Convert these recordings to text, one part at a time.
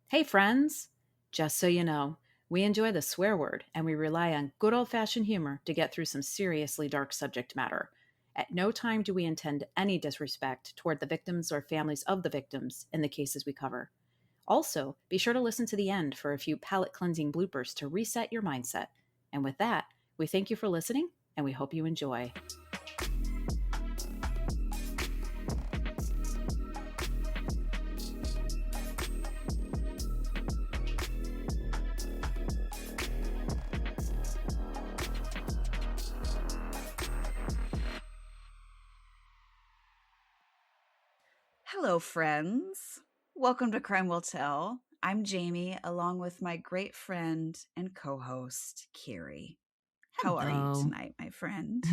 Hey, friends! Just so you know, we enjoy the swear word and we rely on good old fashioned humor to get through some seriously dark subject matter. At no time do we intend any disrespect toward the victims or families of the victims in the cases we cover. Also, be sure to listen to the end for a few palate cleansing bloopers to reset your mindset. And with that, we thank you for listening and we hope you enjoy. Hello, friends. Welcome to Crime Will Tell. I'm Jamie, along with my great friend and co host, Carrie. How are you Hello. tonight, my friend?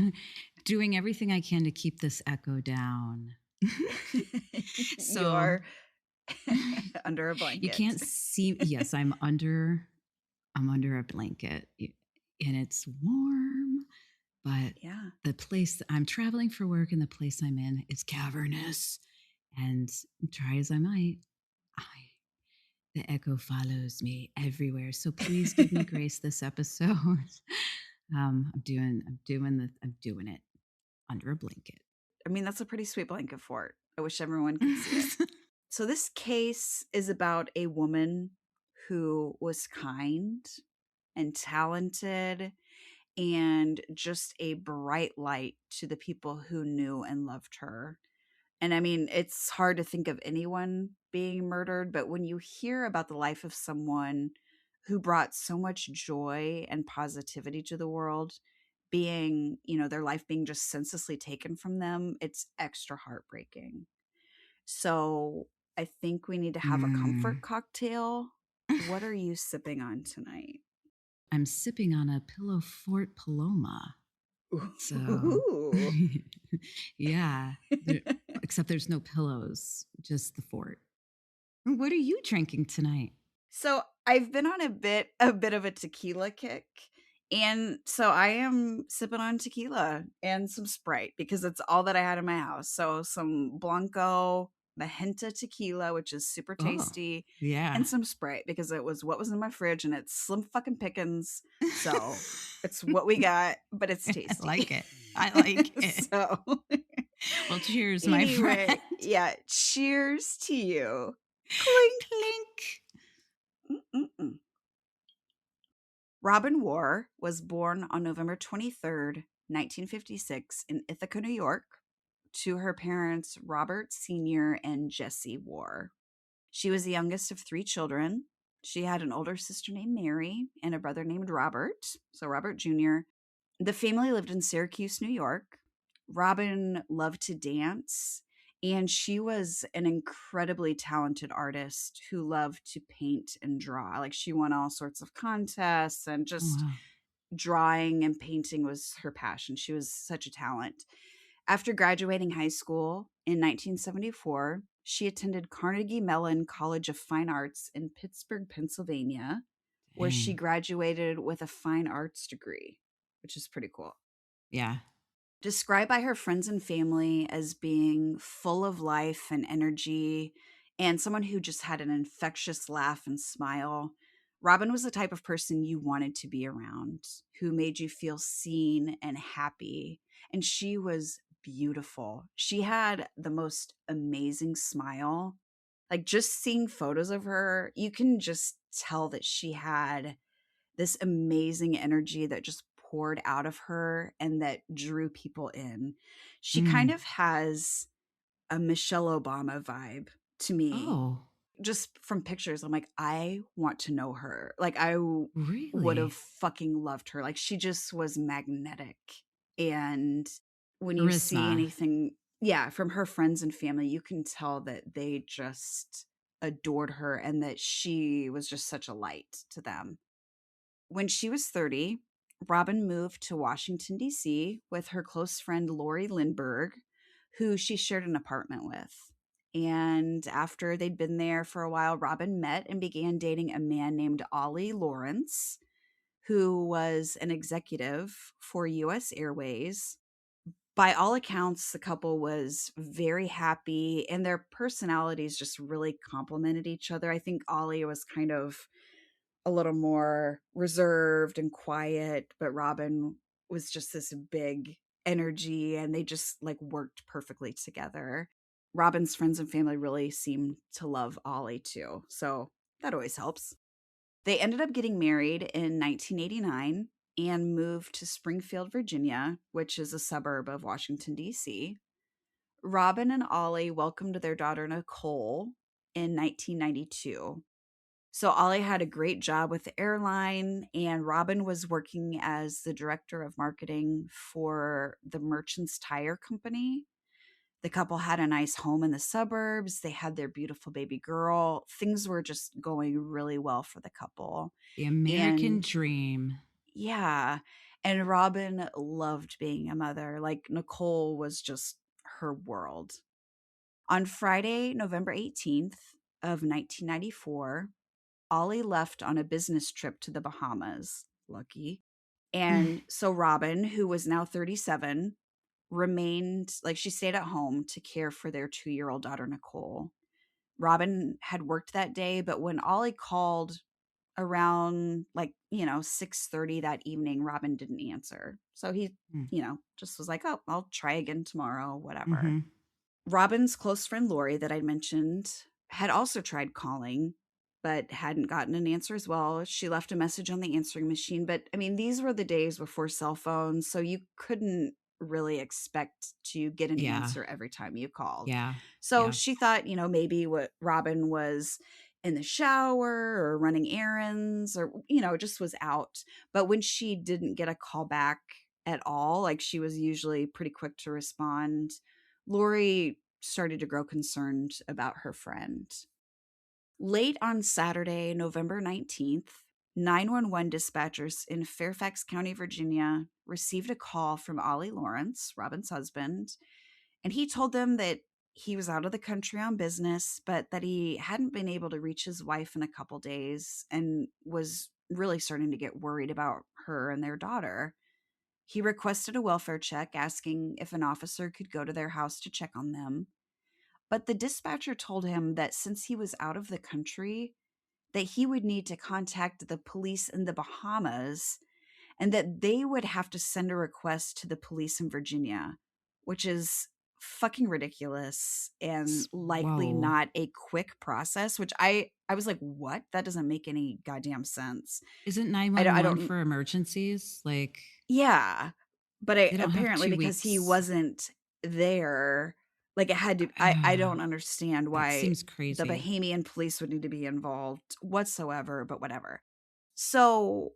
Doing everything I can to keep this echo down. You So are under a you blanket. can't see. Yes, I'm under a blanket and it's warm, but Yeah. the place I'm traveling for work and the place I'm in is cavernous. And try as I might, I the echo follows me everywhere. So please give me grace this episode. I'm doing it under a blanket. I mean, that's a pretty sweet blanket fort. I wish everyone could see it. So, this case is about a woman who was kind and talented and just a bright light to the people who knew and loved her. And I mean, it's hard to think of anyone being murdered, but when you hear about the life of someone who brought so much joy and positivity to the world, their life being just senselessly taken from them, it's extra heartbreaking. So I think we need to have a comfort Mm. cocktail. What are you sipping on tonight? I'm sipping on a Pillow Fort Paloma. So, Ooh. yeah, there, except there's no pillows, just the fort. What are you drinking tonight? So I've been on a bit of a tequila kick. And so I am sipping on tequila and some Sprite because it's all that I had in my house. So some Blanco Magenta tequila, which is super Oh, tasty, yeah. and some Sprite because it was what was in my fridge and it's slim fucking pickings. So it's what we got, but it's I tasty. like it. I like it. So Well, cheers, my friend. anyway, yeah, cheers to you. Clink. Clink. Mm-mm-mm. Robin Warr was born on November 23rd, 1956, in Ithaca, New York, to her parents Robert Sr. and Jessie Warr. She was the youngest of three children. She had an older sister named Mary and a brother named Robert, so Robert Jr. The family lived in Syracuse, New York. Robin loved to dance, and she was an incredibly talented artist who loved to paint and draw. Like, she won all sorts of contests, and Oh, just wow. drawing and painting was her passion. She was such a talent. After graduating high school in 1974, she attended Carnegie Mellon College of Fine Arts in Pittsburgh, Pennsylvania, where she Dang. graduated with a fine arts degree, which is pretty cool. Yeah. Described by her friends and family as being full of life and energy and someone who just had an infectious laugh and smile. Robin was the type of person you wanted to be around, who made you feel seen and happy. And she was beautiful. She had the most amazing smile. Like, just seeing photos of her, you can just tell that she had this amazing energy that just poured out of her and that drew people in. She kind Mm. of has a Michelle Obama vibe to me. Oh, Just from pictures, I'm like, I want to know her. Like, would have really? fucking loved her. Like, she just was magnetic. And when you see Charisma. anything, yeah, from her friends and family, you can tell that they just adored her and that she was just such a light to them. When she was 30, Robin moved to Washington, D.C. with her close friend Lori Lindbergh, who she shared an apartment with. And after they'd been there for a while, Robin met and began dating a man named Ollie Lawrence, who was an executive for US Airways. By all accounts, the couple was very happy and their personalities just really complemented each other. I think Ollie was kind of a little more reserved and quiet, but Robin was just this big energy and they just like worked perfectly together. Robin's friends and family really seemed to love Ollie too. So that always helps. They ended up getting married in 1989 and moved to Springfield, Virginia, which is a suburb of Washington, D.C. Robin and Ollie welcomed their daughter Nicole in 1992. So Ollie had a great job with the airline, and Robin was working as the director of marketing for the Merchants Tire Company. The couple had a nice home in the suburbs. They had their beautiful baby girl. Things were just going really well for the couple. The American And dream. yeah, and Robin loved being a mother. Like Nicole was just her world. On Friday, November 18th of 1994, Ollie left on a business trip to the Bahamas. Lucky. And so Robin, who was now 37, remained like she stayed at home to care for their 2-year-old daughter, Nicole. Robin had worked that day, but when Ollie called around 6:30 that evening, Robin didn't answer. So he, just was like, "Oh, I'll try again tomorrow, whatever." Mm-hmm. Robin's close friend Lori that I mentioned had also tried calling, but hadn't gotten an answer as well. She left a message on the answering machine, but I mean, these were the days before cell phones, so you couldn't really expect to get an Yeah. answer every time you called. Yeah. So Yeah. she thought, maybe what Robin was in the shower or running errands or, just was out. But when she didn't get a call back at all, like she was usually pretty quick to respond, Lori started to grow concerned about her friend. Late on Saturday, November 19th, 911 dispatchers in Fairfax County, Virginia, received a call from Ollie Lawrence, Robin's husband, and he told them that he was out of the country on business, but that he hadn't been able to reach his wife in a couple days and was really starting to get worried about her and their daughter. He requested a welfare check, asking if an officer could go to their house to check on them. But the dispatcher told him that since he was out of the country, that he would need to contact the police in the Bahamas and that they would have to send a request to the police in Virginia, which is fucking ridiculous and likely Whoa. not a quick process, which I was like, what? That doesn't make any goddamn sense. Isn't I 911 don't for emergencies? Like, Yeah, but they don't have apparently two because he weeks. wasn't there, like, it had to I don't understand That why seems the crazy. Bahamian police would need to be involved whatsoever, but whatever. So,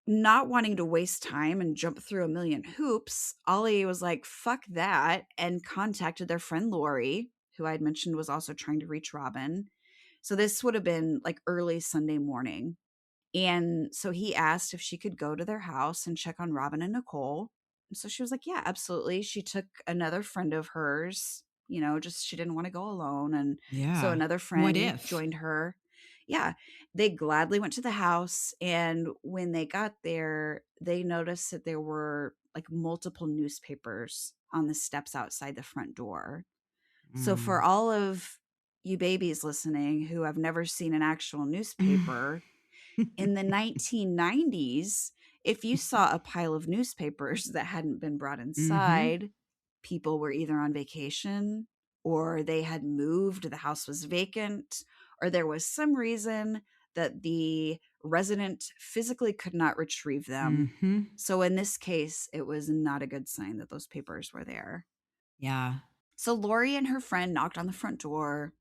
not wanting to waste time and jump through a million hoops, Ollie was like, "Fuck that," and contacted their friend Lori, who I had mentioned was also trying to reach Robin. So this would have been, like, early Sunday morning. And so he asked if she could go to their house and check on Robin and Nicole. And so she was like, yeah, absolutely. She took another friend of hers, just she didn't want to go alone. And so Yeah. another What friend if? joined her. Yeah, they gladly went to the house. And when they got there, they noticed that there were like multiple newspapers on the steps outside the front door. So for Mm. all of you babies listening who have never seen an actual newspaper, in the 1990s, if you saw a pile of newspapers that hadn't been brought Mm-hmm. inside, people were either on vacation or they had moved, the house was vacant, or there was some reason that the resident physically could not retrieve them. Mm-hmm. So in this case, it was not a good sign that those papers were there. Yeah. So Lori and her friend knocked on the front door,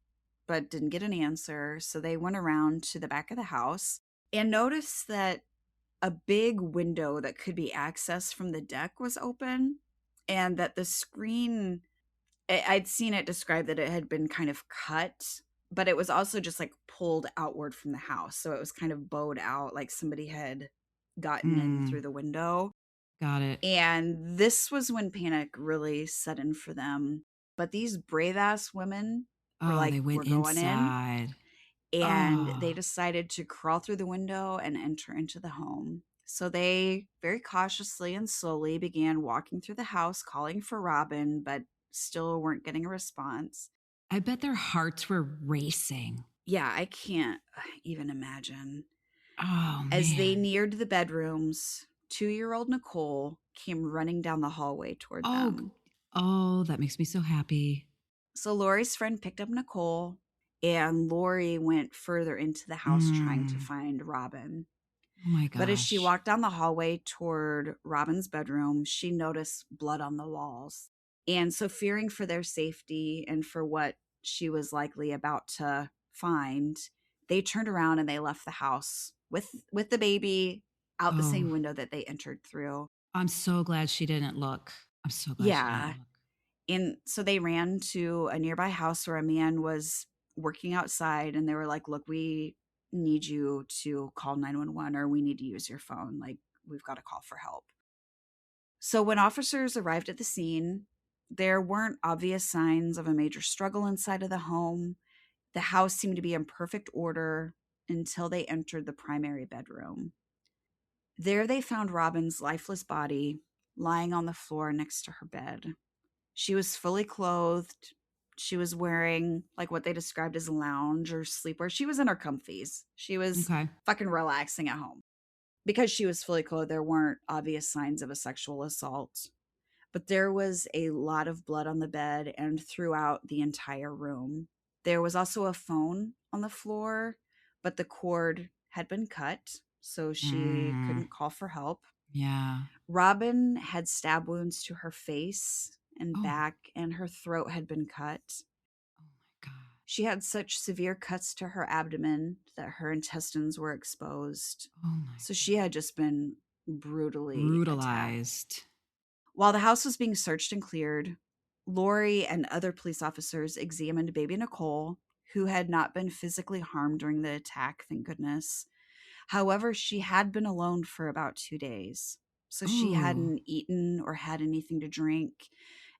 but didn't get an answer. So they went around to the back of the house and noticed that a big window that could be accessed from the deck was open and that the screen, I'd seen it described that it had been kind of cut, but it was also just like pulled outward from the house. So it was kind of bowed out, like somebody had gotten in Mm. through the window. Got it. And this was when panic really set in for them. But these brave ass women were Oh, like, they we're went going in. inside. And they Oh. decided to crawl through the window and enter into the home. So they very cautiously and slowly began walking through the house, calling for Robin, but still weren't getting a response. I bet their hearts were racing. Yeah, I can't even imagine. Oh, As they man. neared the bedrooms, 2-year-old Nicole came running down the hallway toward Oh, them. oh, that makes me so happy. So Lori's friend picked up Nicole, and Lori went further into the house trying to Mm. find Robin. Oh my But as she gosh. walked down the hallway toward Robin's bedroom, she noticed blood on the walls. And so, fearing for their safety and for what she was likely about to find, they turned around and they left the house with the baby out the Oh, same window that they entered through. I'm so glad she didn't look. I'm so glad she didn't Yeah. look. And so they ran to a nearby house where a man was working outside, and they were like, "Look, we need you to call 911, or we need to use your phone. Like, we've got to call for help." So when officers arrived at the scene, there weren't obvious signs of a major struggle inside of the home. The house seemed to be in perfect order until they entered the primary bedroom. There they found Robin's lifeless body lying on the floor next to her bed. She was fully clothed. She was wearing like what they described as lounge or sleepwear. She was in her comfies. She was Okay. fucking relaxing at home. Because she was fully clothed, there weren't obvious signs of a sexual assault. But there was a lot of blood on the bed and throughout the entire room. There was also a phone on the floor, but the cord had been cut, so she Mm. couldn't call for help. Yeah. Robin had stab wounds to her face and Oh, back, and her throat had been cut. oh my God. She had such severe cuts to her abdomen that her intestines were exposed. Oh my So she God. had just been brutally attacked. Brutalized. While the house was being searched and cleared, Lori and other police officers examined baby Nicole, who had not been physically harmed during the attack, thank goodness. However, she had been alone for about 2 days. So she Oh. hadn't eaten or had anything to drink,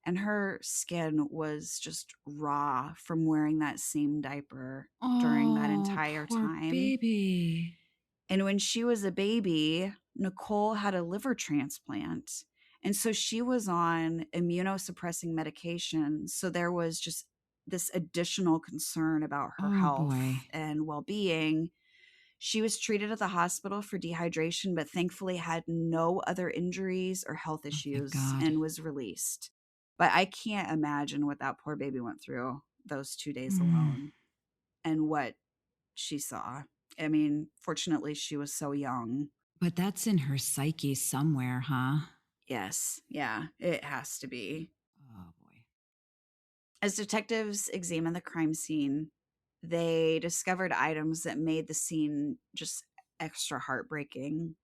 and her skin was just raw from wearing that same diaper during that Oh, entire poor time. baby. And when she was a baby, Nicole had a liver transplant. And so she was on immunosuppressing medication. So there was just this additional concern about her Oh health boy. and well being. She was treated at the hospital for dehydration, but thankfully had no other injuries or health Oh, thank issues God. and was released. But I can't imagine what that poor baby went through those 2 days Mm. alone and what she saw. I mean, fortunately, she was so young. But that's in her psyche somewhere, huh? Yes, yeah, it has to be. Oh boy. As detectives examined the crime scene, they discovered items that made the scene just extra heartbreaking.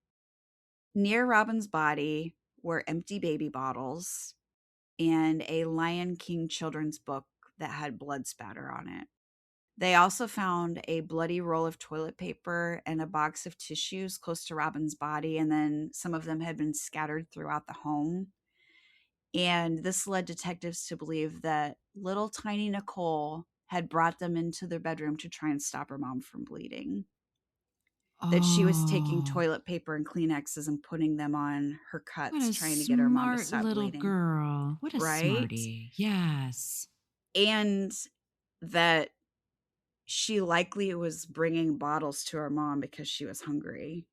Near Robin's body were empty baby bottles and a Lion King children's book that had blood spatter on it. They also found a bloody roll of toilet paper and a box of tissues close to Robin's body, and then some of them had been scattered throughout the home. And this led detectives to believe that little tiny Nicole had brought them into their bedroom to try and stop her mom from bleeding. That she was taking Oh, toilet paper and Kleenexes and putting them on her what cuts, a trying to get her mom to smart stop little bleeding. girl. What a Right? smarty. Yes. And that she likely was bringing bottles to her mom because she was hungry,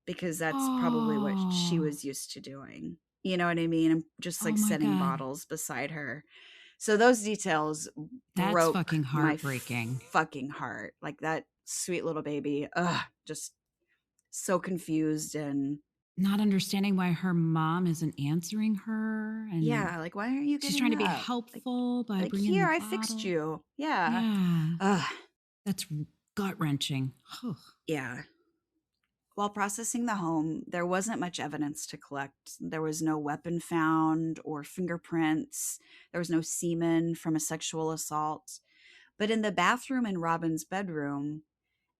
because that's probably what she Oh, was used to doing. You know what I mean? And just oh like my setting God. bottles beside her. So those details That's broke fucking my heartbreaking. fucking heart. Like that sweet little baby, just so confused. And Not understanding why her mom isn't answering her. And yeah, like, why aren't you she's getting trying to be up? helpful by Like bringing the here, I fixed bottle. you. Yeah. Yeah. Ugh. That's gut wrenching. Oh, Yeah. While processing the home, there wasn't much evidence to collect. There was no weapon found or fingerprints. There was no semen from a sexual assault. But in the bathroom in Robin's bedroom,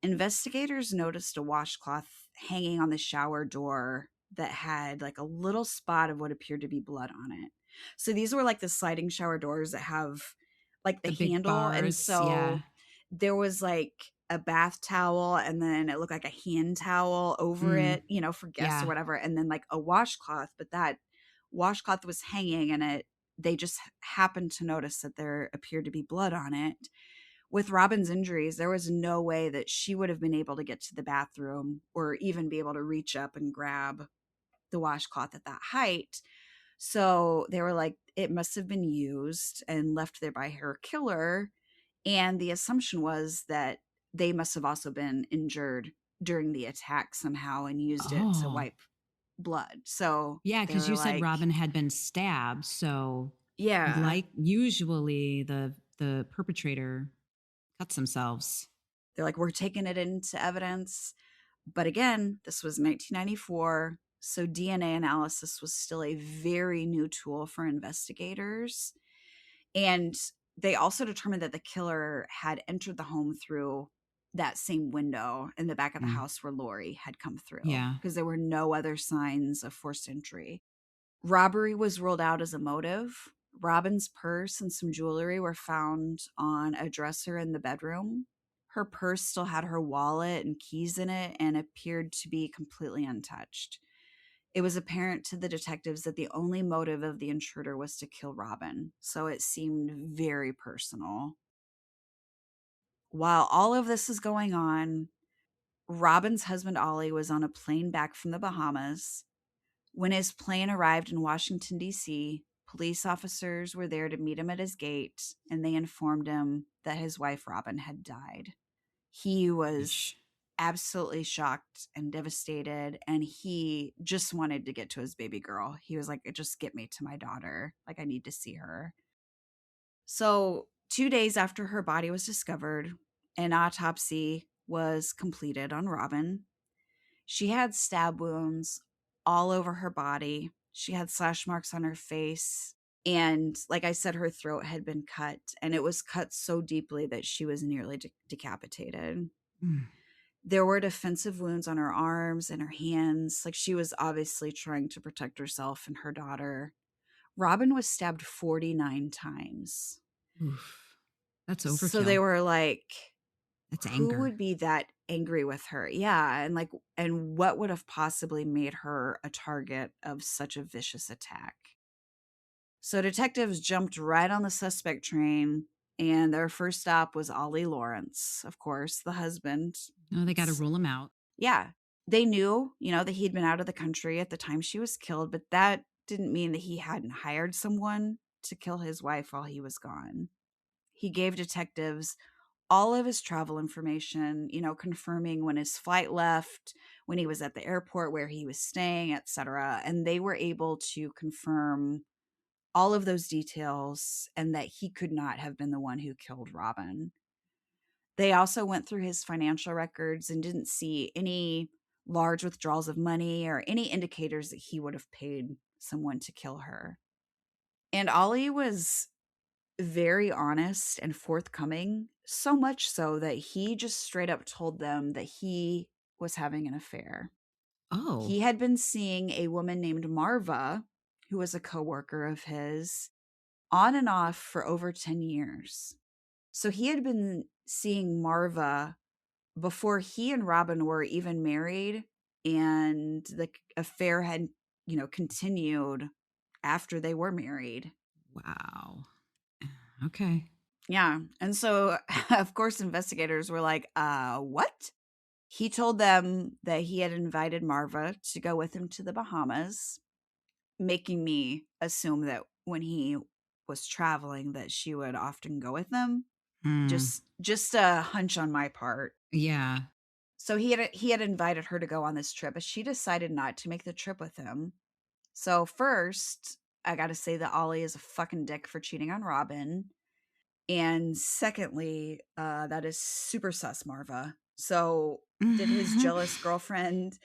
investigators noticed a washcloth hanging on the shower door that had like a little spot of what appeared to be blood on it. So these were like the sliding shower doors that have like the the big handle. And bars. Yeah. so there was like a bath towel, and then it looked like a hand towel over Mm, it, you know, for guests or yeah. whatever, and then like a washcloth, but that washcloth was hanging and they just happened to notice that there appeared to be blood on it. With Robin's injuries, there was no way that she would have been able to get to the bathroom or even be able to reach up and grab the washcloth at that height. So they were like, it must have been used and left there by her killer. And the assumption was that they must have also been injured during the attack somehow and used it to Oh. wipe blood. So Yeah, they because were you said like, Robin had been stabbed, so, yeah, like, usually the perpetrator cuts themselves. they're like, we're taking it into evidence. But again, this was 1994. So DNA analysis was still a very new tool for investigators. And they also determined that the killer had entered the home through that same window in the back of the Mm, house where Lori had come through yeah. because there were no other signs of forced entry. Robbery was ruled out as a motive. Robin's purse and some jewelry were found on a dresser in the bedroom. Her purse still had her wallet and keys in it and appeared to be completely untouched. It was apparent to the detectives that the only motive of the intruder was to kill Robin, so it seemed very personal. While all of this is going on, Robin's husband Ollie was on a plane back from the Bahamas. When his plane arrived in Washington, D.C., police officers were there to meet him at his gate, and they informed him that his wife Robin had died. He was Yeesh. absolutely shocked and devastated, and he just wanted to get to his baby girl. He was like, just get me to my daughter. Like, I need to see her. So, 2 days after her body was discovered, an autopsy was completed on Robin. She had stab wounds all over her body. She had slash marks on her face. And like I said, her throat had been cut, and it was cut so deeply that she was nearly decapitated. Mm. There were defensive wounds on her arms and her hands. Like, she was obviously trying to protect herself and her daughter. Robin was stabbed 49 times. Oof. That's So they overkill. were like, That's who anger. would be that angry with her? Yeah. And like, and what would have possibly made her a target of such a vicious attack? So detectives jumped right on the suspect train, and their first stop was Ollie Lawrence, of course, the husband. No, they gotta rule him out. Yeah. They knew, that he'd been out of the country at the time she was killed, but that didn't mean that he hadn't hired someone to kill his wife while he was gone. He gave detectives all of his travel information, confirming when his flight left, when he was at the airport, where he was staying, etc. And they were able to confirm all of those details and that he could not have been the one who killed Robin. They also went through his financial records and didn't see any large withdrawals of money or any indicators that he would have paid someone to kill her. And Ollie was very honest and forthcoming, so much so that he just straight up told them that he was having an affair. Oh. He had been seeing a woman named Marva, who was a coworker of his, on and off for over 10 years. So he had been seeing Marva before he and Robin were even married, and the affair had, continued after they were married. Wow. Okay. Yeah. And so, of course, investigators were like, what? He told them that he had invited Marva to go with him to the Bahamas, making me assume that when he was traveling that she would often go with them. Mm. Just a hunch on my part. Yeah. So he had invited her to go on this trip, but she decided not to make the trip with him. So first, I got to say that Ollie is a fucking dick for cheating on Robin. And secondly, that is super sus, Marva. So did his jealous girlfriend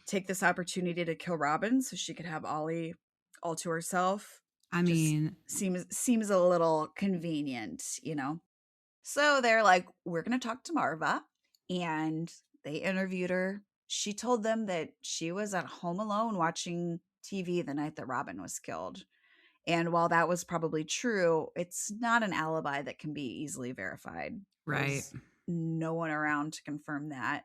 take this opportunity to kill Robin so she could have Ollie all to herself? I Just mean, seems a little convenient. So they're like, we're gonna talk to Marva, and they interviewed her. She told them that she was at home alone watching TV the night that Robin was killed. And while that was probably true, it's not an alibi that can be easily verified. right. no one around to confirm that.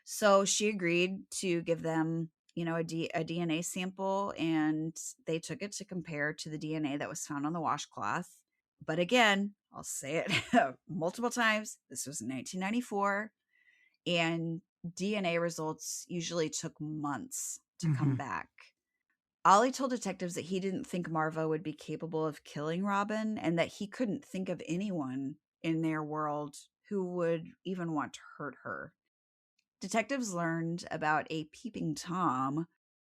So she agreed to give them, a DNA sample, and they took it to compare to the DNA that was found on the washcloth. But again, I'll say it multiple times. This was in 1994, and DNA results usually took months to come Mhm. back. Ollie told detectives that he didn't think Marva would be capable of killing Robin, and that he couldn't think of anyone in their world who would even want to hurt her. Detectives learned about a peeping Tom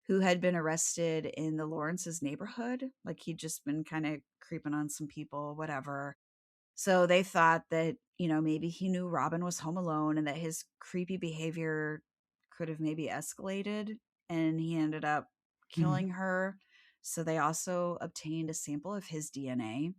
who had been arrested in the Lawrence's neighborhood. Like, he'd just been kind of creeping on some people, whatever. So they thought that, maybe he knew Robin was home alone and that his creepy behavior could have maybe escalated, and he ended up Mhm. killing her. So they also obtained a sample of his DNA.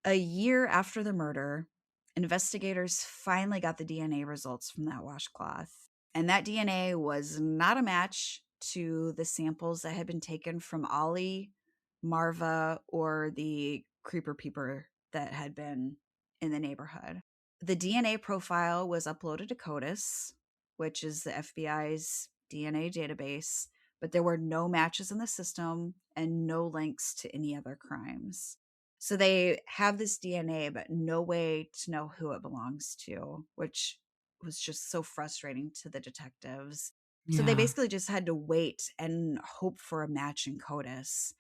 A year after the murder, investigators finally got the DNA results from that washcloth. And that DNA was not a match to the samples that had been taken from Ollie, Marva, or the creeper peeper that had been in the neighborhood. The DNA profile was uploaded to CODIS, which is the FBI's DNA database, but there were no matches in the system and no links to any other crimes. So they have this DNA, but no way to know who it belongs to, which was just so frustrating to the detectives. So they Yeah. basically just had to wait and hope for a match in CODIS.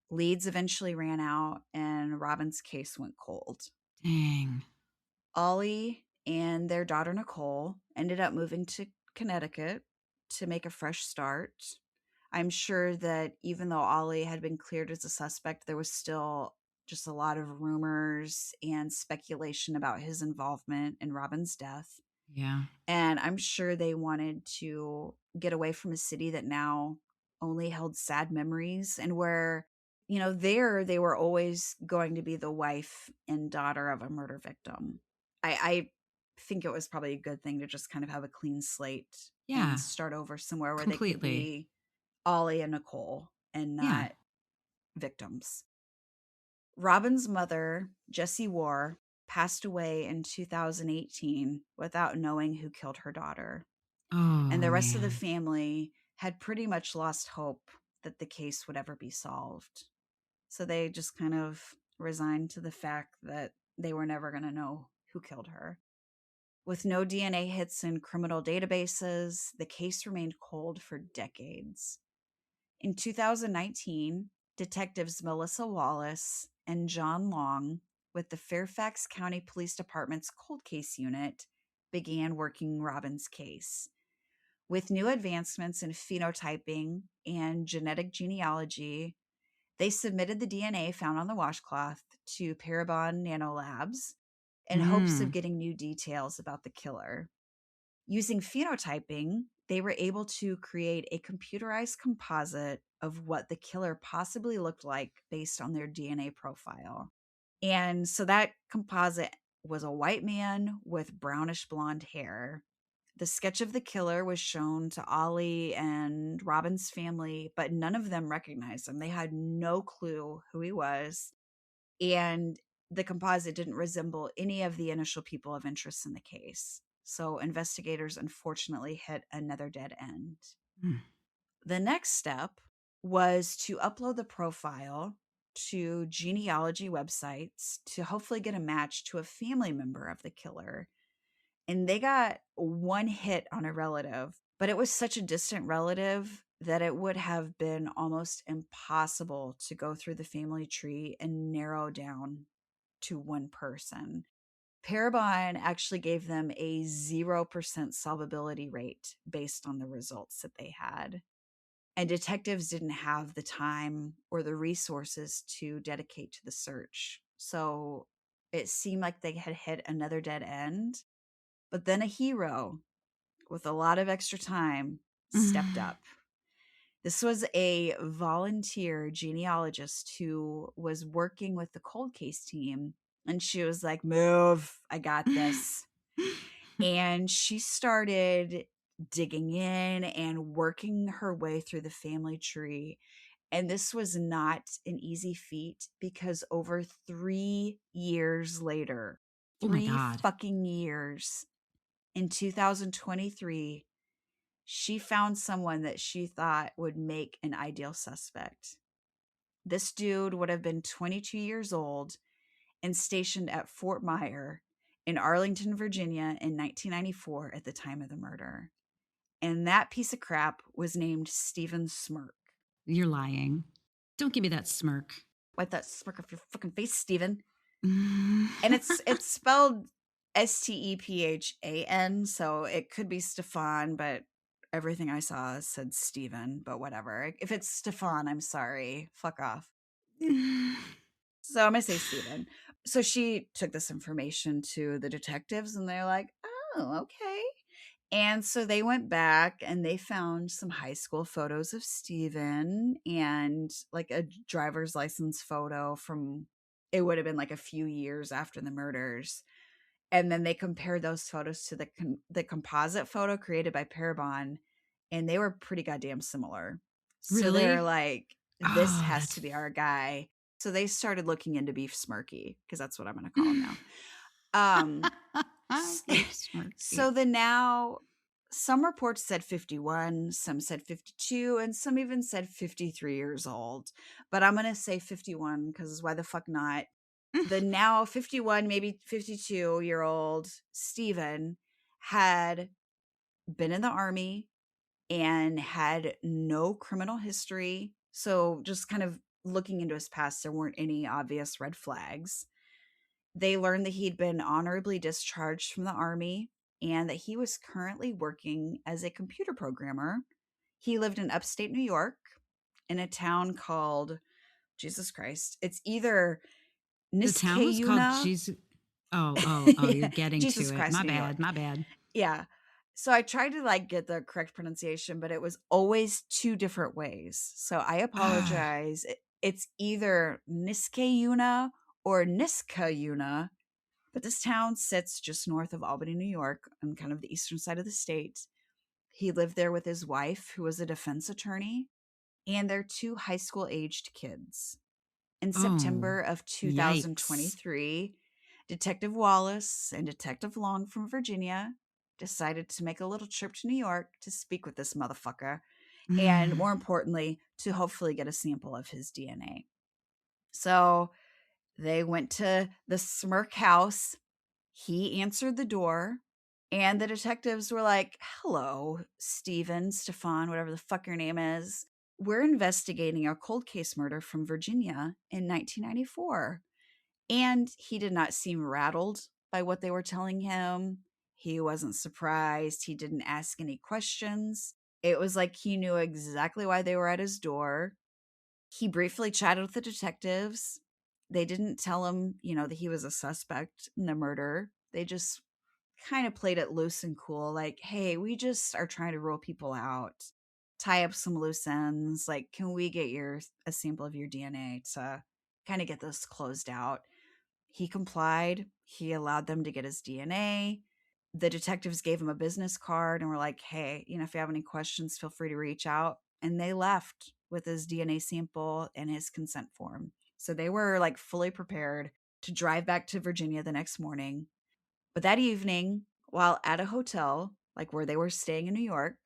Leads eventually ran out, and Robin's case went cold. Dang. Ollie and their daughter Nicole ended up moving to Connecticut to make a fresh start. I'm sure that even though Ollie had been cleared as a suspect, there was still just a lot of rumors and speculation about his involvement in Robin's death. Yeah. And I'm sure they wanted to get away from a city that now only held sad memories, and where, there they were always going to be the wife and daughter of a murder victim. I think it was probably a good thing to just kind of have a clean slate and Yeah. start over somewhere where they could Completely. be Ollie and Nicole and Yeah. not victims. Robin's mother, Jessie Warr, passed away in 2018 without knowing who killed her daughter. And Oh, the rest of the man. family had pretty much lost hope that the case would ever be solved. So they just kind of resigned to the fact that they were never going to know who killed her. With no DNA hits in criminal databases, the case remained cold for decades. In 2019, detectives Melissa Wallace and John Long with the Fairfax County Police Department's Cold Case Unit began working Robin's case. With new advancements in phenotyping and genetic genealogy, they submitted the DNA found on the washcloth to Parabon Nanolabs in hopes of Mm. getting new details about the killer. Using phenotyping, they were able to create a computerized composite of what the killer possibly looked like based on their DNA profile. And so that composite was a white man with brownish blonde hair. The sketch of the killer was shown to Ollie and Robin's family, but none of them recognized him. They had no clue who he was. And the composite didn't resemble any of the initial people of interest in the case. So investigators unfortunately hit another dead end. Mm. The next step was to upload the profile to genealogy websites to hopefully get a match to a family member of the killer. And they got one hit on a relative, but it was such a distant relative that it would have been almost impossible to go through the family tree and narrow down to one person. Parabon actually gave them a 0% solvability rate based on the results that they had. And detectives didn't have the time or the resources to dedicate to the search. So it seemed like they had hit another dead end. But then a hero with a lot of extra time stepped Mm. up. This was a volunteer genealogist who was working with the cold case team. And she was like, "Move, I got this." And she started digging in and working her way through the family tree. And this was not an easy feat, because over 3 years later, Oh my three God. fucking years, In 2023, she found someone that she thought would make an ideal suspect. This dude would have been 22 years old and stationed at Fort Myer in Arlington, Virginia in 1994 at the time of the murder. And that piece of crap was named Stephen Smirk. You're lying. Don't give me that smirk. Wipe that smirk off your fucking face, Stephen. And it's spelled Stephan, so it could be Stefan, but everything I saw said Stephen, but whatever. If it's Stefan, I'm sorry. Fuck off. So I'm going to say Stephen. So she took this information to the detectives and they're like, oh, okay. And so they went back and they found some high school photos of Stephen and like a driver's license photo from, it would have been like a few years after the murders. And then they compared those photos to the composite photo created by Parabon, and they were pretty goddamn similar. So Really? they're like, this Oh, has that's to be our guy. So they started looking into Beef Smirky, because that's what I'm going to call him now. Smirky. So now some reports said 51, some said 52, and some even said 53 years old. But I'm going to say 51 because why the fuck not? The now 51, maybe 52-year-old Stephen had been in the army and had no criminal history. So just kind of looking into his past, there weren't any obvious red flags. They learned that he'd been honorably discharged from the army and that he was currently working as a computer programmer. He lived in upstate New York in a town called, Jesus Christ, it's either The town was called Niskayuna. Jesus. Oh, Yeah, you're getting Jesus to it. Christ, My New York. bad. My bad. Yeah. So I tried to like get the correct pronunciation, but it was always two different ways. So I apologize. It's either Niskayuna or Niskayuna, but this town sits just north of Albany, New York, on kind of the eastern side of the state. He lived there with his wife, who was a defense attorney, and their two high school aged kids. In Oh, September of yikes. 2023, Detective Wallace and Detective Long from Virginia decided to make a little trip to New York to speak with this motherfucker, and more importantly, to hopefully get a sample of his DNA. So they went to the Smirk house. He answered the door, and the detectives were like, hello, Stefan, whatever the fuck your name is. We're investigating a cold case murder from Virginia in 1994. And he did not seem rattled by what they were telling him. He wasn't surprised. He didn't ask any questions. It was like he knew exactly why they were at his door. He briefly chatted with the detectives. They didn't tell him, that he was a suspect in the murder. They just kind of played it loose and cool, like, hey, we just are trying to rule people out, tie up some loose ends. Like, can we get a sample of your DNA to kind of get this closed out? He complied. He allowed them to get his DNA. The detectives gave him a business card and were like, hey, if you have any questions, feel free to reach out. And they left with his DNA sample and his consent form. So they were like fully prepared to drive back to Virginia the next morning. But that evening, while at a hotel, like where they were staying in New York,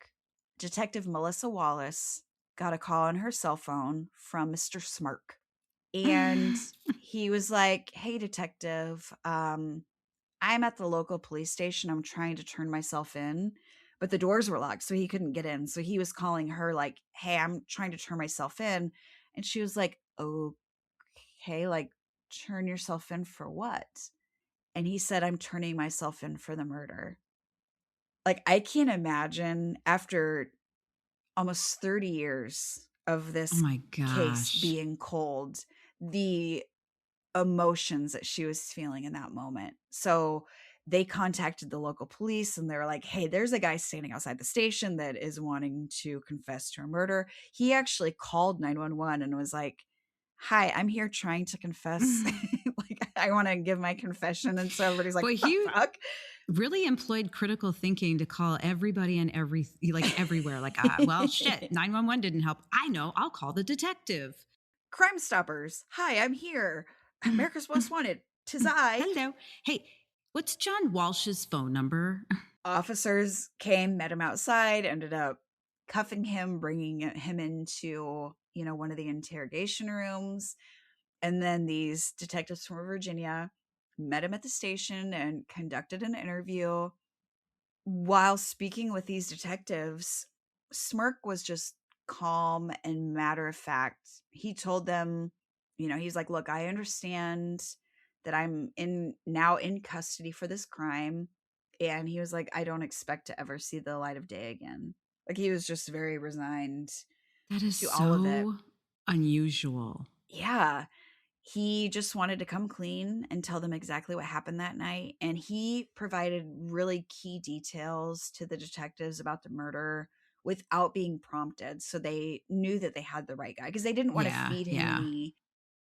Detective Melissa Wallace got a call on her cell phone from Mr. Smirk. And he was like, hey, detective, I'm at the local police station. I'm trying to turn myself in, but the doors were locked, so he couldn't get in. So he was calling her like, hey, I'm trying to turn myself in. And she was like, okay, like turn yourself in for what? And he said, I'm turning myself in for the murder. Like, I can't imagine after almost 30 years of Oh this my case gosh. being cold, the emotions that she was feeling in that moment. So they contacted the local police and they were like, hey, there's a guy standing outside the station that is wanting to confess to a murder. He actually called 911 and was like, hi, I'm here trying to confess. Like, I want to give my confession. And so everybody's like, Boy, the he fuck? really employed critical thinking to call everybody and everywhere. Like, well, shit, 911 didn't help. I know, I'll call the detective. Crime Stoppers. Hi, I'm here. America's Most Wanted. Tis I. Hello. Hey, what's John Walsh's phone number? Officers came, met him outside, ended up cuffing him, bringing him into, one of the interrogation rooms. And then these detectives from Virginia met him at the station and conducted an interview. While speaking with these detectives, Smirk was just calm and matter of fact. He told them, he's like, "Look, I understand that I'm now in custody for this crime." And he was like, "I don't expect to ever see the light of day again." Like, he was just very resigned That is to all of it. so unusual. Yeah. He just wanted to come clean and tell them exactly what happened that night. And he provided really key details to the detectives about the murder without being prompted. So they knew that they had the right guy because they didn't want to Yeah, feed him yeah. any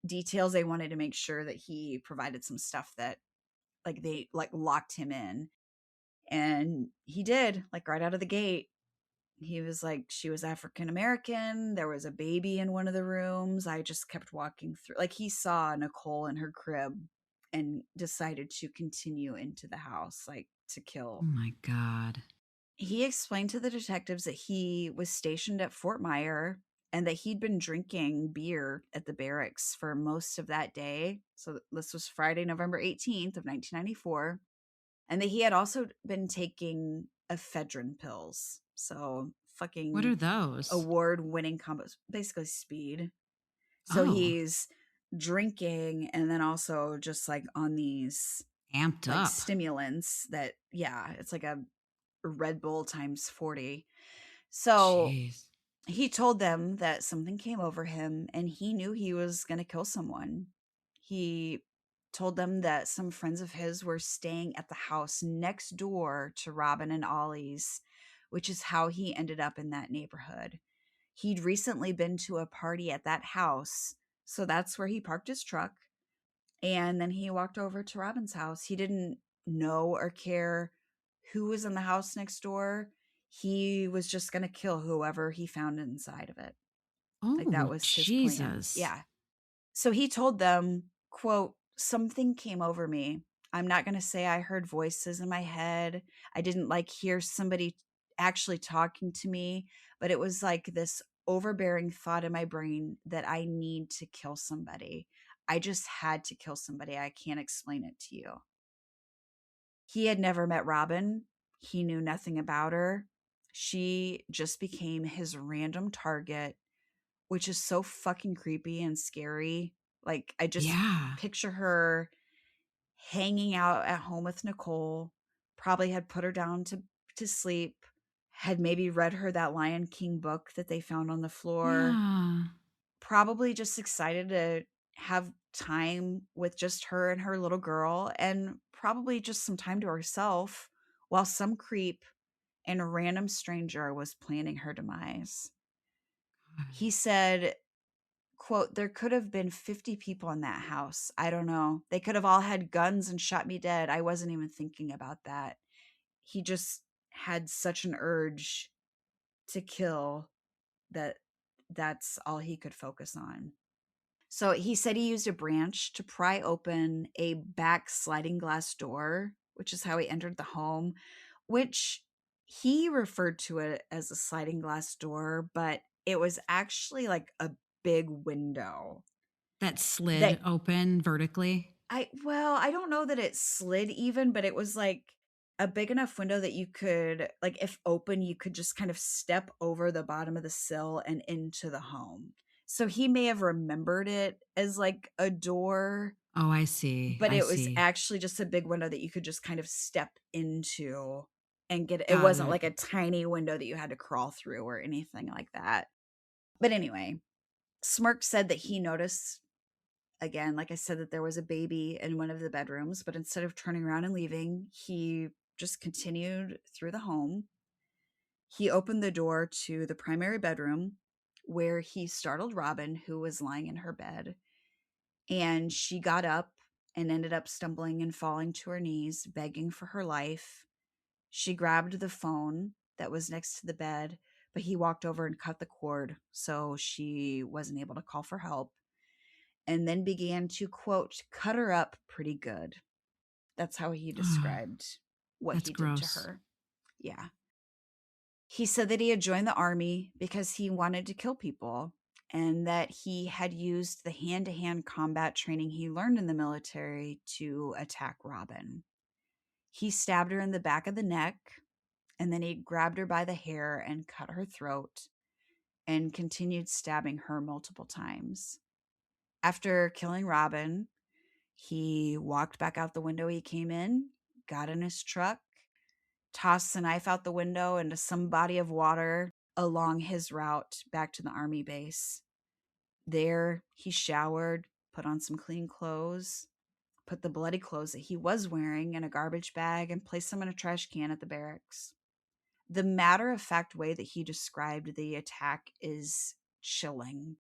details. They wanted to make sure that he provided some stuff that they locked him in. And he did, like, right out of the gate. He was like, "She was African American. There was a baby in one of the rooms. I just kept walking through." Like, he saw Nicole in her crib and decided to continue into the house, like, to Oh kill. my God. He explained to the detectives that he was stationed at Fort Myer and that he'd been drinking beer at the barracks for most of that day. So this was Friday, November 18th of 1994. And that he had also been taking ephedrine pills. So What fucking are those? award-winning combos, basically speed. So Oh, he's drinking and then also just like on these amped like up. stimulants that, yeah, it's like a Red Bull times 40. So Jeez. he told them that something came over him and he knew he was going to kill someone. He told them that some friends of his were staying at the house next door to Robin and Ollie's, which is how he ended up in that neighborhood. He'd recently been to a party at that house, so that's where he parked his truck. And then he walked over to Robin's house. He didn't know or care who was in the house next door. He was just going to kill whoever he found inside of it. Like, that Oh, was his plan. Jesus. Yeah. So he told them, quote, "Something came over me. I'm not going to say I heard voices in my head. I didn't like hear somebody actually talking to me, but it was like this overbearing thought in my brain that I need to kill somebody. I just had to kill somebody. I can't explain it to you." He had never met Robin. He knew nothing about her. She just became his random target, which is so fucking creepy and scary. Like, I just Yeah. picture her hanging out at home with Nicole, probably had put her down to sleep, had maybe read her that Lion King book that they found on the floor, Yeah. probably just excited to have time with just her and her little girl, and probably just some time to herself while some creep and a random stranger was planning her demise. God. He said, quote, "There could have been 50 people in that house. I don't know. They could have all had guns and shot me dead. I wasn't even thinking about that." He just had such an urge to kill that that's all he could focus on. So he said he used a branch to pry open a back sliding glass door, which is how he entered the home, which he referred to it as a sliding glass door, but it was actually like a big window That that slid open vertically. I don't know that it slid even, but it was like a big enough window that you could, like, if open, you could just kind of step over the bottom of the sill and into the home. So he may have remembered it as like a door, Oh, I see. but I it was see. actually just a big window that you could just kind of step into and get it Got wasn't it. like a tiny window that you had to crawl through or anything like that. But anyway, Smirk said that he noticed, again, like I said, that there was a baby in one of the bedrooms, but instead of turning around and leaving, he just continued through the home. He opened the door to the primary bedroom where he startled Robin, who was lying in her bed, and she got up and ended up stumbling and falling to her knees, begging for her life. She grabbed the phone that was next to the bed, but he walked over and cut the cord, so she wasn't able to call for help, and then began to, quote, "cut her up pretty good." That's how he Oh, described what that's he did to gross. her. Yeah. He said that he had joined the army because he wanted to kill people and that he had used the hand to hand combat training he learned in the military to attack Robin. He stabbed her in the back of the neck and then he grabbed her by the hair and cut her throat and continued stabbing her multiple times. After killing Robin, he walked back out the window he came in, got in his truck, tossed the knife out the window into some body of water along his route back to the army base. There, he showered, put on some clean clothes, put the bloody clothes that he was wearing in a garbage bag, and placed them in a trash can at the barracks. The matter of fact way that he described the attack is chilling.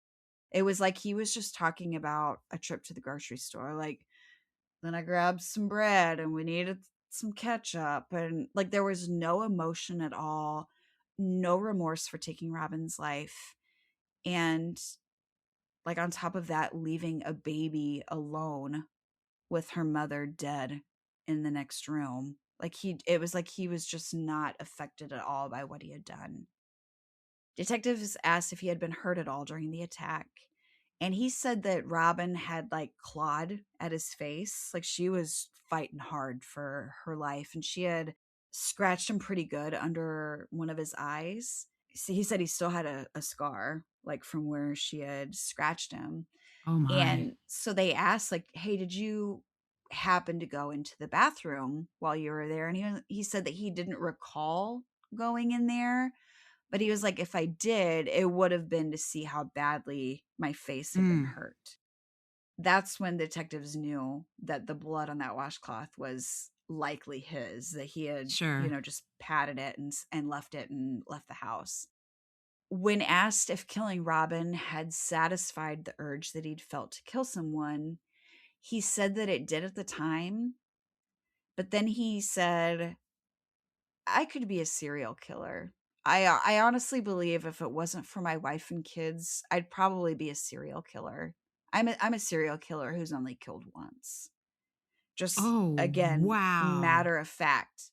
It was like he was just talking about a trip to the grocery store. Like, then I grabbed some bread and we needed some ketchup. And like, there was no emotion at all, no remorse for taking Robin's life. And like, on top of that, leaving a baby alone with her mother dead in the next room. Like, it was like he was just not affected at all by what he had done. Detectives asked if he had been hurt at all during the attack. And he said that Robin had like clawed at his face. Like, she was fighting hard for her life and she had scratched him pretty good under one of his eyes. So he said he still had a scar, like from where she had scratched him. Oh my. And so they asked, like, hey, did you happen to go into the bathroom while you were there? And he said that he didn't recall going in there, but he was like, if I did, it would have been to see how badly my face had been Mm, hurt. That's when detectives knew that the blood on that washcloth was likely his, that he had, sure. just patted it and left it and left the house. When asked if killing Robin had satisfied the urge that he'd felt to kill someone, he said that it did at the time, but then he said, I could be a serial killer. I honestly believe if it wasn't for my wife and kids, I'd probably be a serial killer. I'm a serial killer who's only killed once. Just Oh, again, wow. matter of fact.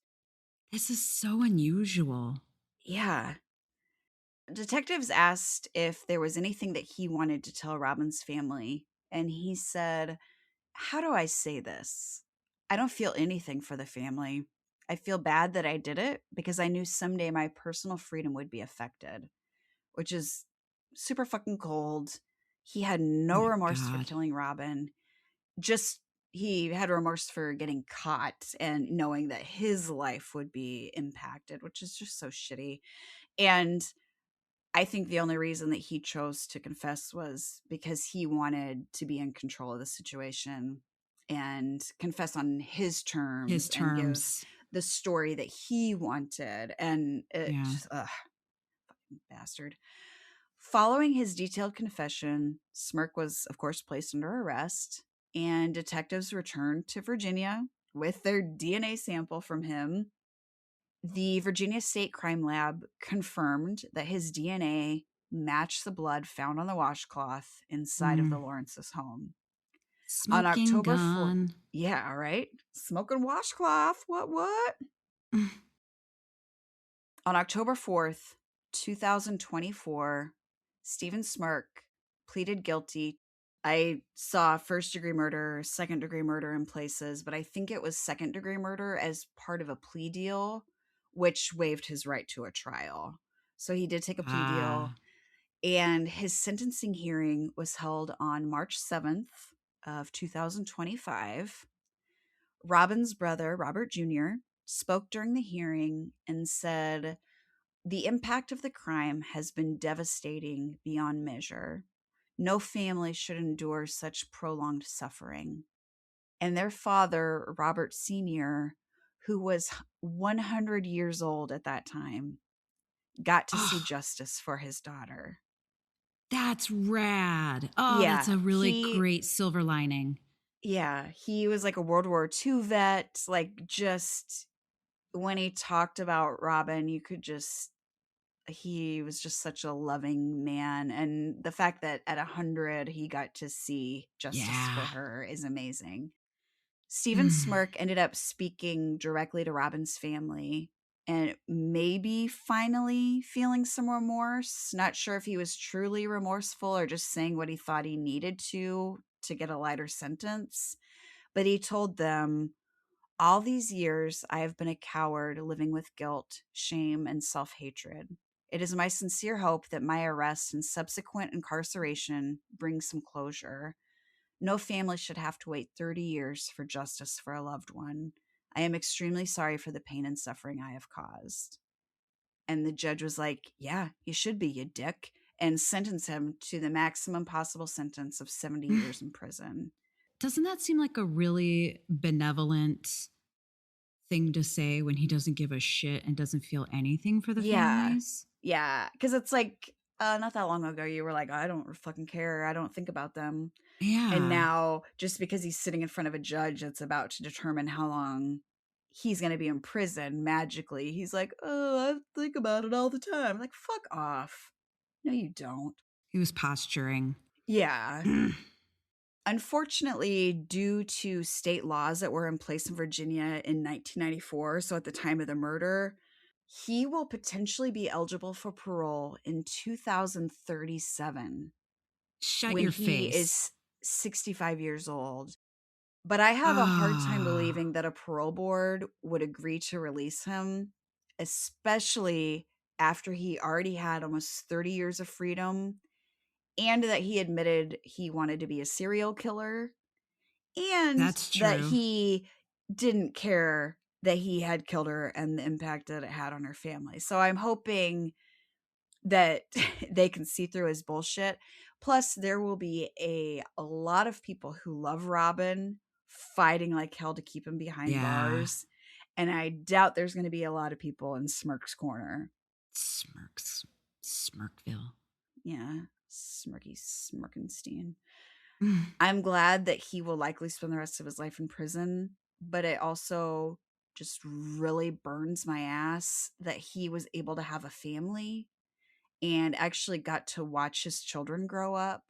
This is so unusual. Yeah. Detectives asked if there was anything that he wanted to tell Robin's family, and he said, how do I say this? I don't feel anything for the family. I feel bad that I did it because I knew someday my personal freedom would be affected, which is super fucking cold. He had Oh no my remorse for God. killing Robin. Just he had remorse for getting caught and knowing that his life would be impacted, which is just so shitty. And I think the only reason that he chose to confess was because he wanted to be in control of the situation and confess on his His terms and give terms. the story that he wanted. And it Yeah. just, bastard. Following his detailed confession, Smirk was, of course, placed under arrest, and detectives returned to Virginia with their DNA sample from him. The Virginia State Crime Lab confirmed that his DNA matched the blood found on the washcloth inside of the Mm. Lawrence's home. On Smoking October 4th, gun. yeah, all right. Smoking washcloth. What? On October 4th, 2024, Stephen Smirk pleaded guilty. I saw first-degree murder, second-degree murder in places, but I think it was second-degree murder as part of a plea deal, which waived his right to a trial. So he did take a plea deal, Ah. and his sentencing hearing was held on March 7th of 2025. Robin's brother, Robert Jr., spoke during the hearing and said, the impact of the crime has been devastating beyond measure. No family should endure such prolonged suffering. And their father, Robert Sr., who was 100 years old at that time, got to see Oh, justice for his daughter. that's rad. Oh, that's Yeah, a really great silver lining. he was like a World War II vet. Like, just when he talked about Robin, you could just he was just such a loving man, and the fact that at 100 he got to see justice Yeah. for her is amazing. Stephen Mm. Smirk ended up speaking directly to Robin's family, and maybe finally feeling some remorse. Not sure if he was truly remorseful or just saying what he thought he needed to get a lighter sentence. But he told them, "All these years, I have been a coward living with guilt, shame, and self hatred. It is my sincere hope that my arrest and subsequent incarceration brings some closure. No family should have to wait 30 years for justice for a loved one. I am extremely sorry for the pain and suffering I have caused." And the judge was like, "Yeah, you should be, you dick," and sentenced him to the maximum possible sentence of 70 years in prison. Doesn't that seem like a really benevolent thing to say when he doesn't give a shit and doesn't feel anything for the Yeah. families? Yeah. Because it's like, not that long ago, you were like, "I don't fucking care. I don't think about them." And Yeah. now, just because he's sitting in front of a judge that's about to determine how long he's going to be in prison, magically, he's like, "Oh, I think about it all the time." Like, fuck off. No, you don't. He was posturing. Yeah. Unfortunately, due to state laws that were in place in Virginia in 1994, so at the time of the murder, he will potentially be eligible for parole in 2037 Shut when your he face. is 65 years old. But I have a hard time Ah, believing that a parole board would agree to release him, especially after he already had almost 30 years of freedom and that he admitted he wanted to be a serial killer and that's that true. he didn't care that he had killed her and the impact that it had on her family. So I'm hoping that they can see through his bullshit. Plus, there will be a lot of people who love Robin fighting like hell to keep him behind Yeah. bars. And I doubt there's going to be a lot of people in Smirk's corner. Smirks. Smirkville. Yeah, Smirky Smirkenstein. Mm. I'm glad that he will likely spend the rest of his life in prison, but it also just really burns my ass that he was able to have a family and actually got to watch his children grow up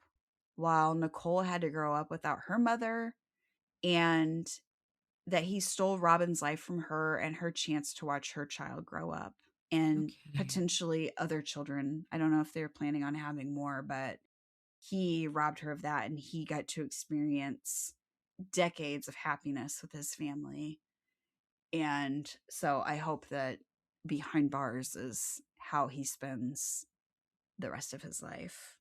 while Nicole had to grow up without her mother, and that he stole Robin's life from her and her chance to watch her child grow up No and kidding. potentially other children. I don't know if they're planning on having more, but he robbed her of that and he got to experience decades of happiness with his family. And so I hope that behind bars is how he spends the rest of his life.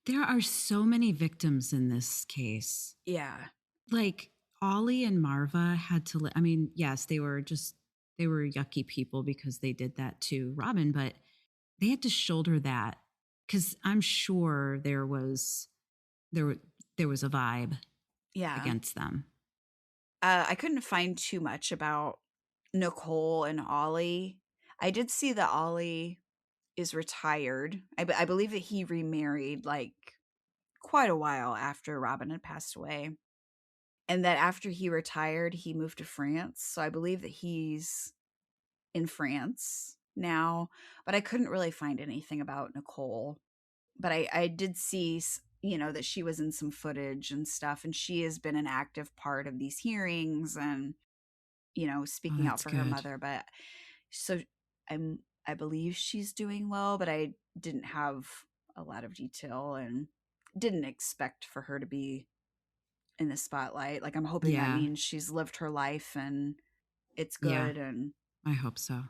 There are so many victims in this case. Yeah. Like Ollie and Marva had to I mean, yes, they were yucky people because they did that to Robin, but they had to shoulder that cuz I'm sure there wa- there was a vibe Yeah. against them. I couldn't find too much about Nicole and Ollie. I did see that Ollie is retired. I believe that he remarried like quite a while after Robin had passed away. And that after he retired, he moved to France. So I believe that he's in France now, but I couldn't really find anything about Nicole. But I did see, that she was in some footage and stuff, and she has been an active part of these hearings and, Oh, speaking out that's for her good. mother. But so I believe she's doing well, but I didn't have a lot of detail and didn't expect for her to be in the spotlight. Like, I'm hoping that Yeah. means she's lived her life and it's Yeah. good. And I hope so.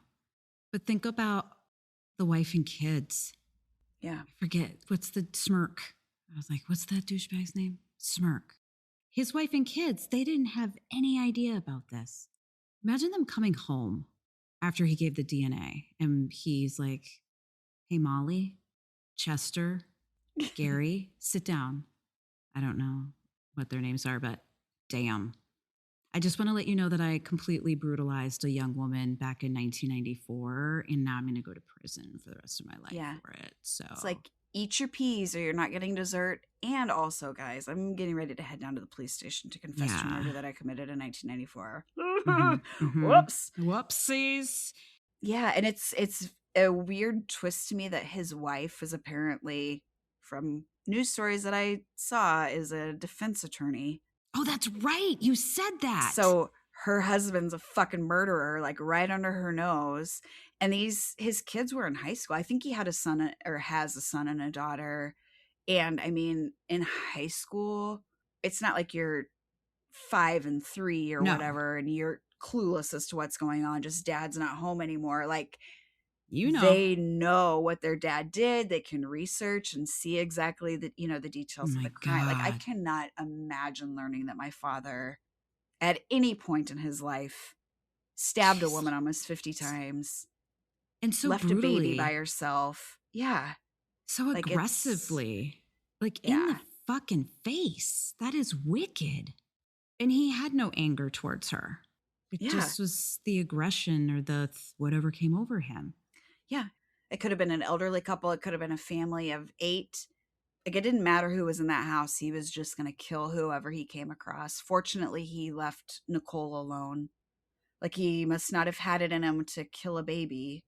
But think about the wife and kids. yeah, I forget what's the Smirk. I was like, what's that douchebag's name? Smirk. His wife and kids, they didn't have any idea about this. Imagine them coming home after he gave the DNA and he's like, hey, Molly, Chester, Gary, sit down. I don't know what their names are, but damn. I just want to let you know that I completely brutalized a young woman back in 1994, and now I'm going to go to prison for the rest of my life yeah. for it. So, It's like, eat your peas or you're not getting dessert. And also, guys, I'm getting ready to head down to the police station to confess to yeah. murder that I committed in 1994. Mm-hmm. Whoops. Whoopsies. Yeah, and it's a weird twist to me that his wife is apparently, from news stories that I saw, is a defense attorney. Oh, that's right. You said that. So her husband's a fucking murderer, like right under her nose. And his kids were in high school. I think he had a son or has a son and a daughter. And I mean, in high school, it's not like you're 5 and 3 or No, whatever, and you're clueless as to what's going on. Just dad's not home anymore. Like, you know. they know what their dad did. They can research and see exactly the Oh details of my the crime. Like, I God. cannot imagine learning that my father at any point in his life stabbed a Jeez. woman almost 50 times, And so left a baby by brutally, herself. Yeah. so Like, it's, aggressively, like in the yeah. fucking face. That is wicked. And he had no anger towards her. It Yeah. just was the aggression or the whatever came over him. Yeah. It could have been an elderly couple. It could have been a family of 8. Like, it didn't matter who was in that house. He was just going to kill whoever he came across. Fortunately, he left Nicole alone. Like, he must not have had it in him to kill a baby.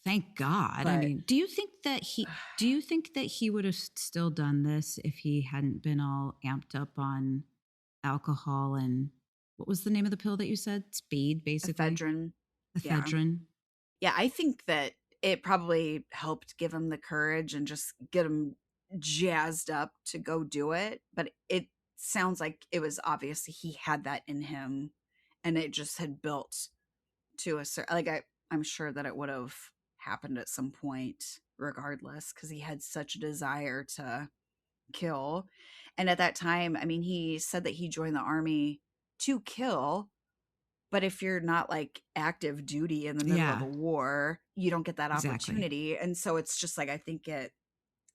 Thank God. I But mean, do you think that he would have still done this if he hadn't been all amped up on alcohol and what was the name of the pill that you said? Speed, basically. ephedrine, yeah. Ephedrine. Yeah, I think that it probably helped give him the courage and just get him jazzed up to go do it. But it sounds like it was obvious he had that in him, and it just had built to a certain, like, I'm sure that it would have happened at some point regardless, because he had such a desire to kill. And at that time, I mean, he said that he joined the army to kill, but if you're not like active duty in the middle of Yeah, a war, you don't get that exactly. opportunity. And so it's just like, I think it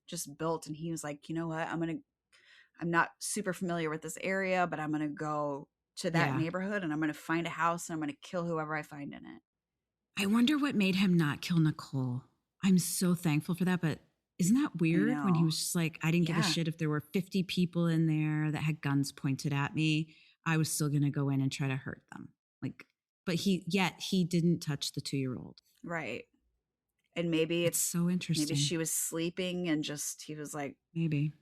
just built, and he was like, you know what, I'm not super familiar with this area, but I'm gonna go to that Yeah. neighborhood and I'm gonna find a house and I'm gonna kill whoever I find in it. I wonder what made him not kill Nicole. I'm so thankful for that. But isn't that I weird when he know. was just like, I didn't give a Yeah. shit if there were 50 people in there that had guns pointed at me. I was still going to go in and try to hurt them. Like, but yet he didn't touch the 2-year-old. Right. And maybe It's so maybe interesting. she was sleeping and just he was like, Maybe.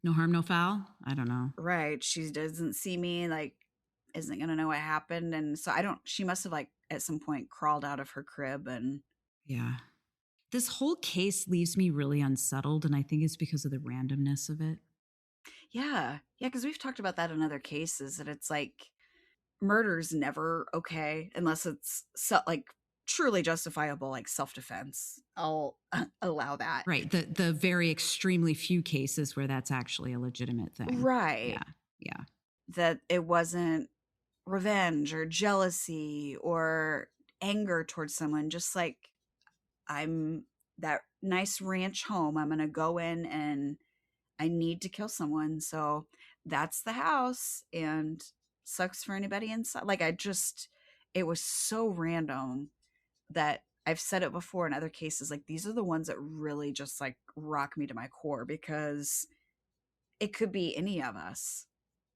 No harm, no foul. I don't know. right, she doesn't see me, like, isn't gonna know what happened. And so I don't, she must have like at some point crawled out of her crib. And Yeah. This whole case leaves me really unsettled. And I think it's because of the randomness of it. yeah, yeah, because we've talked about that in other cases, that it's like murder's never okay unless it's like truly justifiable, like self-defense. I'll allow that. Right. The very extremely few cases where that's actually a legitimate thing. Right. Yeah. Yeah. That it wasn't revenge or jealousy or anger towards someone, just like, I'm that nice ranch home. I'm going to go in and I need to kill someone. So that's the house, and sucks for anybody inside. Like, it was so random that I've said it before in other cases. Like, these are the ones that really just like rock me to my core, because it could be any of us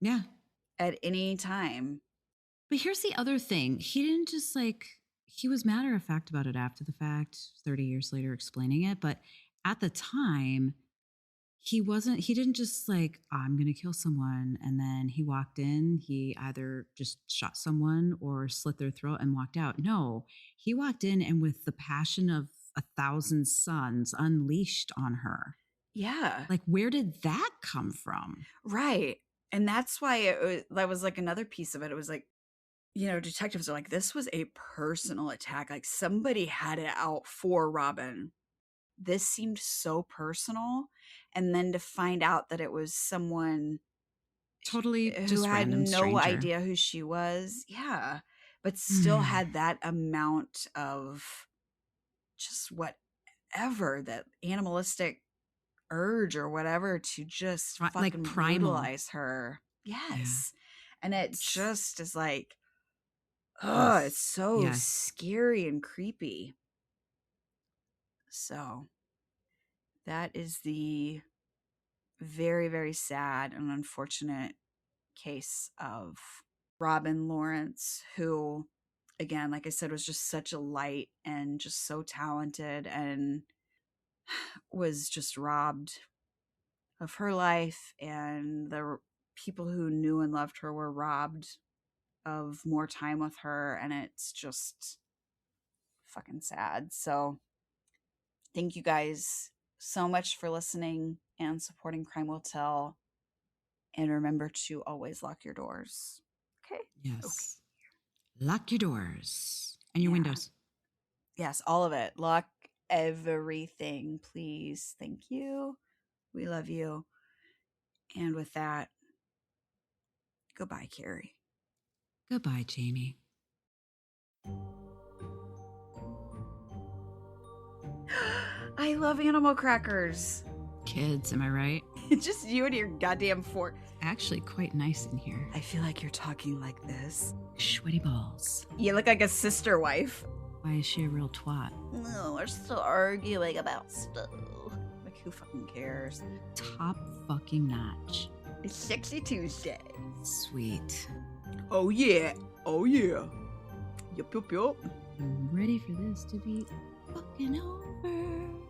Yeah. at any time. But here's the other thing. He didn't just like, he was matter of fact about it after the fact, 30 years later explaining it. But at the time, he didn't just like, I'm going to kill someone. And then he walked in, he either just shot someone or slit their throat and walked out. No, he walked in and with the passion of 1,000 suns unleashed on her. Yeah. Like, where did that come from? Right. And that's why that was like another piece of it. It was like, detectives are like, this was a personal attack. Like, somebody had it out for Robin. This seemed so personal. And then to find out that it was someone Totally who just had random no stranger. idea who she was. Yeah. But still Mm. had that amount of just whatever, that animalistic urge or whatever to just Like fucking primal. brutalize her. Yeah. Yes. And it It's, just is like, oh, it's yes. so Yes. scary and creepy. So that is the very, very sad and unfortunate case of Robin Lawrence, who, again, like I said, was just such a light and just so talented, and was just robbed of her life. And the people who knew and loved her were robbed of more time with her, and it's just fucking sad. So thank you guys so much for listening and supporting Crime Will Tell. And remember to always lock your doors. Okay? Yes. Lock your doors and your Yeah. windows. Yes, all of it. Lock everything, please. Thank you. We love you. And with that, goodbye, Carrie. Goodbye, Jamie. I love animal crackers. Kids, am I right? It's just you and your goddamn fork. Actually, quite nice in here. I feel like you're talking like this. Sweaty balls. You look like a sister wife. Why is she a real twat? No, we're still arguing about stuff. Like, who fucking cares? Top fucking notch. It's Sexy Tuesday. Sweet. Oh, yeah. Oh, yeah. Yup, yup, yup. I'm ready for this to be fucking over.